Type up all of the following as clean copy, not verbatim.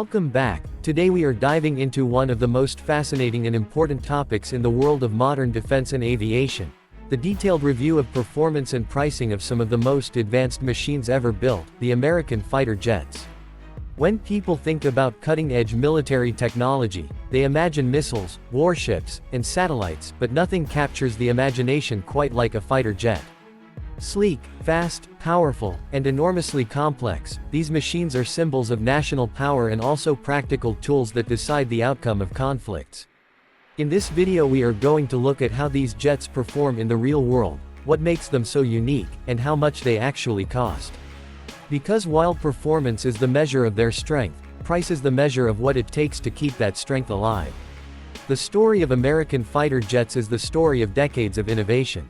Welcome back. Today we are diving into one of the most fascinating and important topics in the world of modern defense and aviation. The detailed review of performance and pricing of some of the most advanced machines ever built, the American fighter jets. When people think about cutting-edge military technology, they imagine missiles, warships, and satellites, but nothing captures the imagination quite like a fighter jet. Sleek, fast, powerful, and enormously complex, these machines are symbols of national power and also practical tools that decide the outcome of conflicts. In this video we are going to look at how these jets perform in the real world, what makes them so unique, and how much they actually cost. Because while performance is the measure of their strength, price is the measure of what it takes to keep that strength alive. The story of American fighter jets is the story of decades of innovation.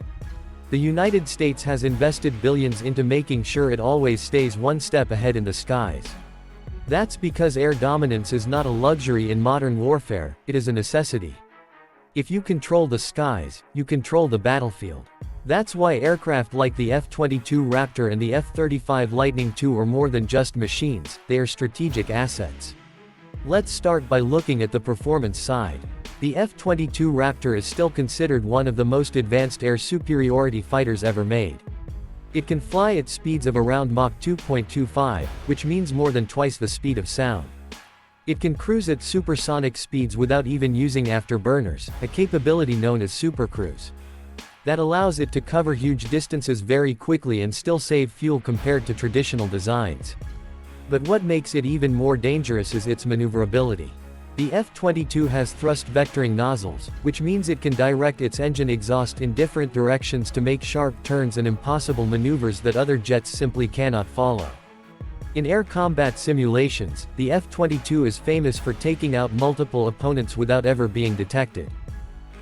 The United States has invested billions into making sure it always stays one step ahead in the skies. That's because air dominance is not a luxury in modern warfare, it is a necessity. If you control the skies, you control the battlefield. That's why aircraft like the F-22 Raptor and the F-35 Lightning II are more than just machines, they are strategic assets. Let's start by looking at the performance side. The F-22 Raptor is still considered one of the most advanced air superiority fighters ever made. It can fly at speeds of around Mach 2.25, which means more than twice the speed of sound. It can cruise at supersonic speeds without even using afterburners, a capability known as supercruise. That allows it to cover huge distances very quickly and still save fuel compared to traditional designs. But what makes it even more dangerous is its maneuverability. The F-22 has thrust vectoring nozzles, which means it can direct its engine exhaust in different directions to make sharp turns and impossible maneuvers that other jets simply cannot follow. In air combat simulations, the F-22 is famous for taking out multiple opponents without ever being detected.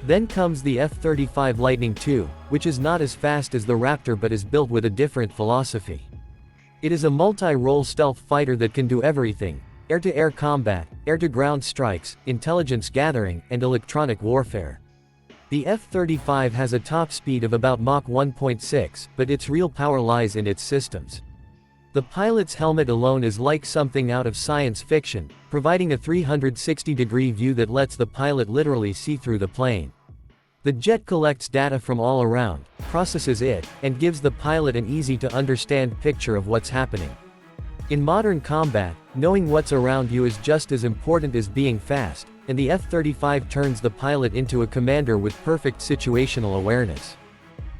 Then comes the F-35 Lightning II, which is not as fast as the Raptor but is built with a different philosophy. It is a multi-role stealth fighter that can do everything: air-to-air combat, air-to-ground strikes, intelligence gathering, and electronic warfare. The F-35 has a top speed of about Mach 1.6, but its real power lies in its systems. The pilot's helmet alone is like something out of science fiction, providing a 360-degree view that lets the pilot literally see through the plane. The jet collects data from all around, processes it, and gives the pilot an easy-to-understand picture of what's happening. In modern combat, knowing what's around you is just as important as being fast, and the F-35 turns the pilot into a commander with perfect situational awareness.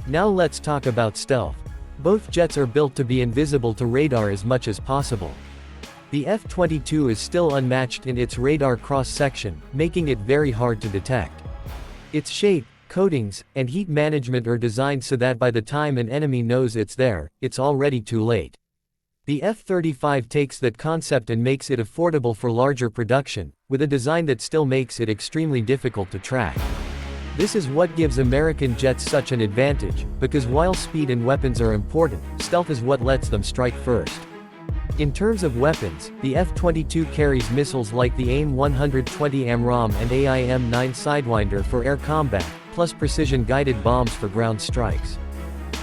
Now let's talk about stealth. Both jets are built to be invisible to radar as much as possible. The F-22 is still unmatched in its radar cross-section, making it very hard to detect. Its shape, coatings, and heat management are designed so that by the time an enemy knows it's there, it's already too late. The F-35 takes that concept and makes it affordable for larger production, with a design that still makes it extremely difficult to track. This is what gives American jets such an advantage, because while speed and weapons are important, stealth is what lets them strike first. In terms of weapons, the F-22 carries missiles like the AIM-120 AMRAAM and AIM-9 Sidewinder for air combat, plus precision-guided bombs for ground strikes.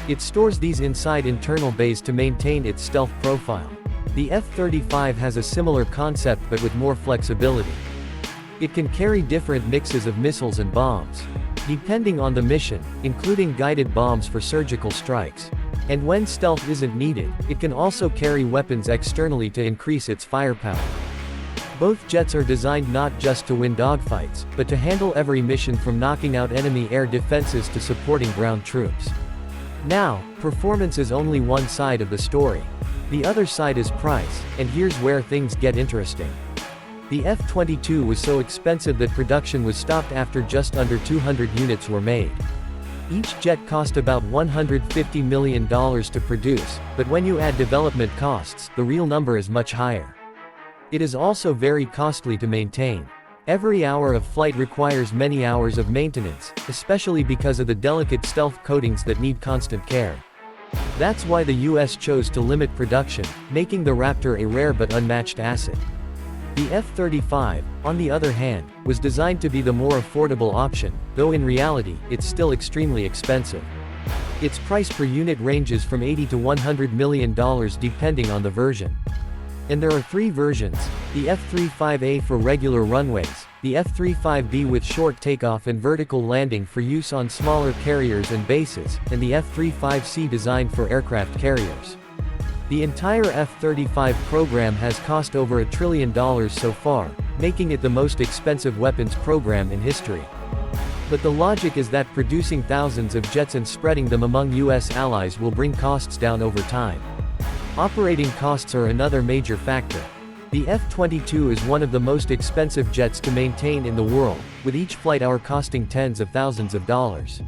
It stores these inside internal bays to maintain its stealth profile. The F-35 has a similar concept but with more flexibility. It can carry different mixes of missiles and bombs, depending on the mission, including guided bombs for surgical strikes. And when stealth isn't needed, it can also carry weapons externally to increase its firepower. Both jets are designed not just to win dogfights, but to handle every mission from knocking out enemy air defenses to supporting ground troops. Now, performance is only one side of the story. The other side is price, and here's where things get interesting. The F-22 was so expensive that production was stopped after just under 200 units were made. Each jet cost about $150 million to produce, but when you add development costs, the real number is much higher. It is also very costly to maintain. Every hour of flight requires many hours of maintenance, especially because of the delicate stealth coatings that need constant care. That's why the US chose to limit production, making the Raptor a rare but unmatched asset. The F-35, on the other hand, was designed to be the more affordable option, though in reality, it's still extremely expensive. Its price per unit ranges from $80 to $100 million depending on the version. And there are three versions: the F-35A for regular runways, the F-35B with short takeoff and vertical landing for use on smaller carriers and bases, and the F-35C designed for aircraft carriers. The entire F-35 program has cost over $1 trillion so far, making it the most expensive weapons program in history. But the logic is that producing thousands of jets and spreading them among US allies will bring costs down over time. Operating costs are another major factor. The F-22 is one of the most expensive jets to maintain in the world, with each flight hour costing tens of thousands of dollars.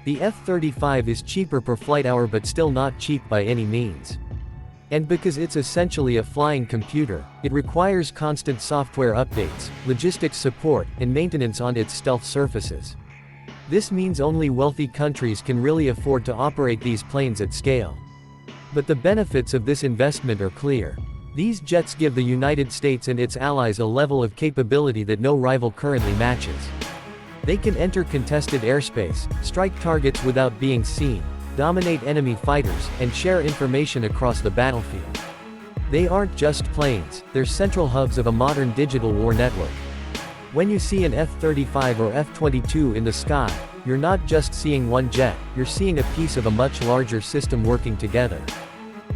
The F-35 is cheaper per flight hour but still not cheap by any means. And because it's essentially a flying computer, it requires constant software updates, logistics support, and maintenance on its stealth surfaces. This means only wealthy countries can really afford to operate these planes at scale. But the benefits of this investment are clear. These jets give the United States and its allies a level of capability that no rival currently matches. They can enter contested airspace, strike targets without being seen, dominate enemy fighters, and share information across the battlefield. They aren't just planes, they're central hubs of a modern digital war network. When you see an F-35 or F-22 in the sky, you're not just seeing one jet, you're seeing a piece of a much larger system working together.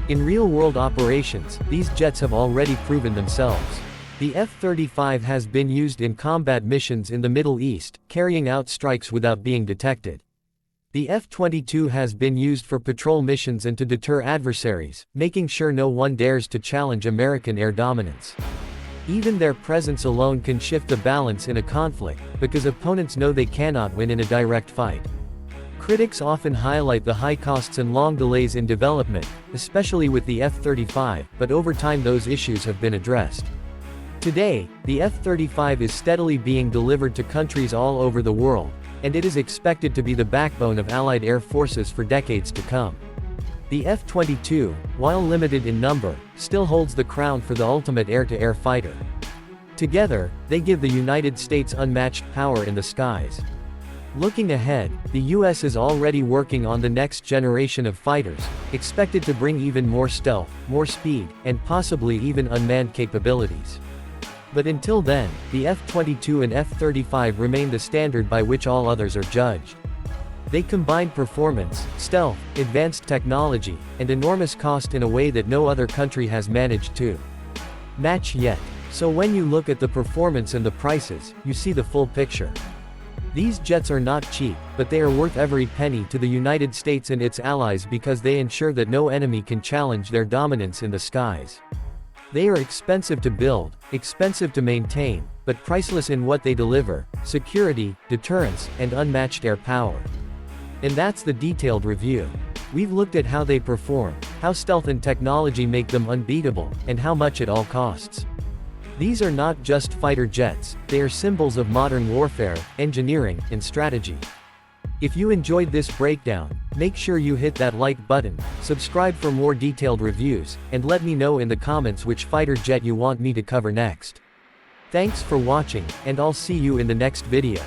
In real-world operations, these jets have already proven themselves. The F-35 has been used in combat missions in the Middle East, carrying out strikes without being detected. The F-22 has been used for patrol missions and to deter adversaries, making sure no one dares to challenge American air dominance. Even their presence alone can shift the balance in a conflict, because opponents know they cannot win in a direct fight. Critics often highlight the high costs and long delays in development, especially with the F-35, but over time those issues have been addressed. Today, the F-35 is steadily being delivered to countries all over the world, and it is expected to be the backbone of Allied air forces for decades to come. The F-22, while limited in number, still holds the crown for the ultimate air-to-air fighter. Together, they give the United States unmatched power in the skies. Looking ahead, the US is already working on the next generation of fighters, expected to bring even more stealth, more speed, and possibly even unmanned capabilities. But until then, the F-22 and F-35 remain the standard by which all others are judged. They combine performance, stealth, advanced technology, and enormous cost in a way that no other country has managed to match yet. So when you look at the performance and the prices, you see the full picture. These jets are not cheap, but they are worth every penny to the United States and its allies because they ensure that no enemy can challenge their dominance in the skies. They are expensive to build, expensive to maintain, but priceless in what they deliver: security, deterrence, and unmatched air power. And that's the detailed review. We've looked at how they perform, how stealth and technology make them unbeatable, and how much it all costs. These are not just fighter jets, they are symbols of modern warfare, engineering, and strategy. If you enjoyed this breakdown, make sure you hit that like button, subscribe for more detailed reviews, and let me know in the comments which fighter jet you want me to cover next. Thanks for watching, and I'll see you in the next video.